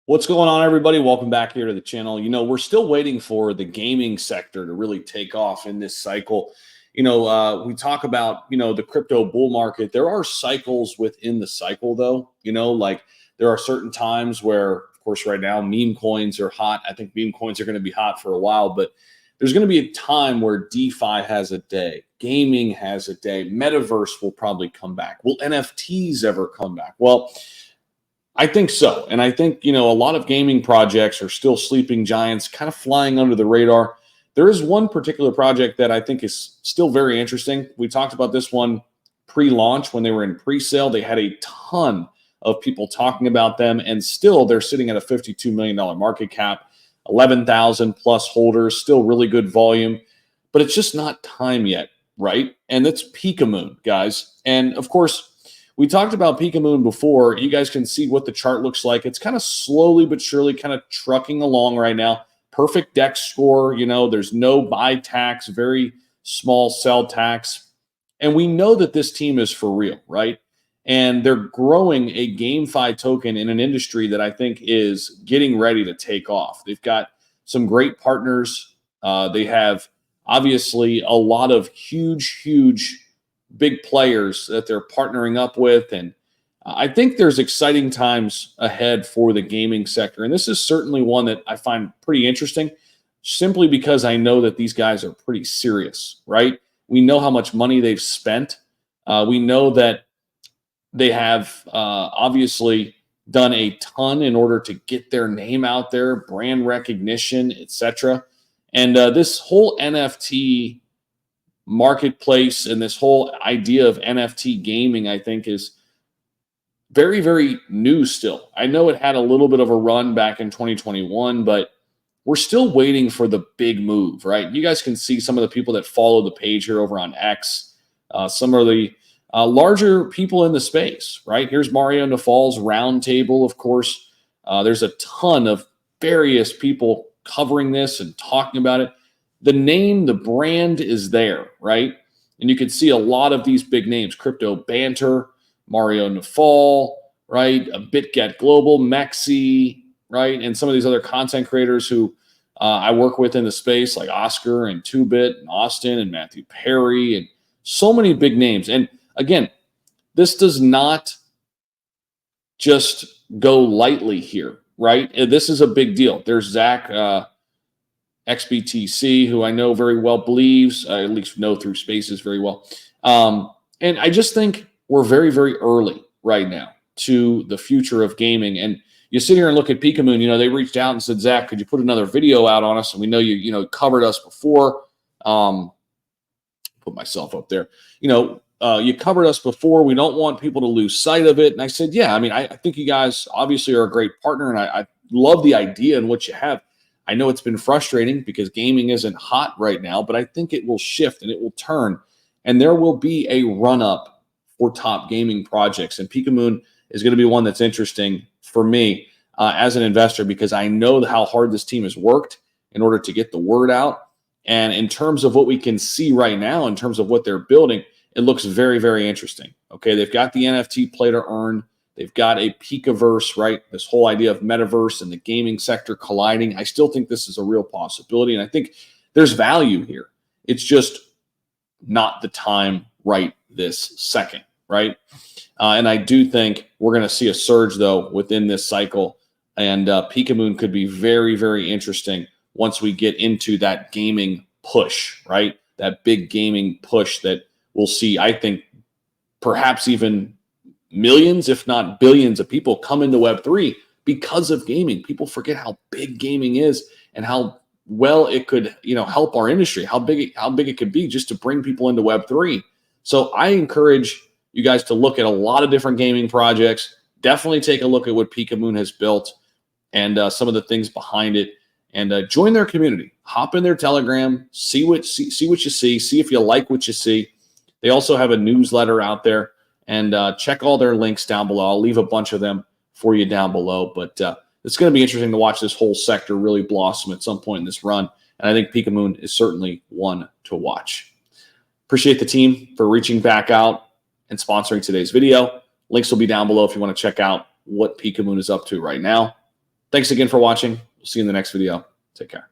What's going on, everybody? Welcome back here to the channel. We're still waiting for the gaming sector to really take off in this cycle. We talk about, the crypto bull market. There are cycles within the cycle, though. Like there are certain times where, of course, right now, meme coins are hot. I think meme coins are going to be hot for a while, but there's going to be a time where DeFi has a day, gaming has a day, metaverse will probably come back. Will NFTs ever come back? Well, I think so. And I think, a lot of gaming projects are still sleeping giants, kind of flying under the radar. There is one particular project that I think is still very interesting. We talked about this one pre-launch when they were in pre-sale. They had a ton of people talking about them, and still they're sitting at a $52 million market cap, 11,000 plus holders, still really good volume, but it's just not time yet, right? And that's Peekamoon, guys. And of course, we talked about Pikamoon before. You guys can see what the chart looks like. It's kind of slowly but surely kind of trucking along right now. Perfect DEX score. There's no buy tax, very small sell tax. And we know that this team is for real, right? And they're growing a GameFi token in an industry that I think is getting ready to take off. They've got some great partners. They have obviously a lot of huge big players that they're partnering up with. And I think there's exciting times ahead for the gaming sector. And this is certainly one that I find pretty interesting simply because I know that these guys are pretty serious, right? We know how much money they've spent. We know that they have obviously done a ton in order to get their name out there, brand recognition, etc. And this whole NFT marketplace and this whole idea of NFT gaming, I think, is very, very new still. I know it had a little bit of a run back in 2021, but we're still waiting for the big move, right? You guys can see some of the people that follow the page here over on X, some of the larger people in the space, right? Here's Mario Nafal's roundtable, of course. There's a ton of various people covering this and talking about it. The name, the brand is there, right? And you can see a lot of these big names: Crypto Banter, Mario Nafal, right? BitGet Global, Mexi, right? And some of these other content creators who I work with in the space, like Oscar and 2Bit and Austin and Matthew Perry, and so many big names. And again, this does not just go lightly here, right? This is a big deal. There's Zach XBTC, who I know very well believes, at least know through spaces very well. And I just think we're very, very early right now to the future of gaming. And you sit here and look at Peekamoon, they reached out and said, Zach, could you put another video out on us? And we know you covered us before. Put myself up there. You covered us before. We don't want people to lose sight of it. And I said, yeah, I think you guys obviously are a great partner, and I love the idea and what you have. I know it's been frustrating because gaming isn't hot right now, but I think it will shift and it will turn, and there will be a run-up for top gaming projects. And Peekamoon is going to be one that's interesting for me as an investor, because I know how hard this team has worked in order to get the word out. And in terms of what we can see right now, in terms of what they're building, it looks very, very interesting. Okay, they've got the NFT play to earn. They've got a Pikaverse, right? This whole idea of metaverse and the gaming sector colliding. I still think this is a real possibility, and I think there's value here. It's just not the time right this second, right? And I do think we're going to see a surge, though, within this cycle, and Pikamoon could be very, very interesting once we get into that gaming push, right? That big gaming push that we'll see, I think, perhaps even millions, if not billions, of people come into Web3 because of gaming. People forget how big gaming is and how well it could, help our industry, how big it could be just to bring people into Web3. So I encourage you guys to look at a lot of different gaming projects. Definitely take a look at what Peekamoon has built and some of the things behind it, and join their community. Hop in their Telegram, see what you see if you like what you see. They also have a newsletter out there. And check all their links down below. I'll leave a bunch of them for you down below. But it's going to be interesting to watch this whole sector really blossom at some point in this run. And I think Peekamoon is certainly one to watch. Appreciate the team for reaching back out and sponsoring today's video. Links will be down below if you want to check out what Peekamoon is up to right now. Thanks again for watching. We'll see you in the next video. Take care.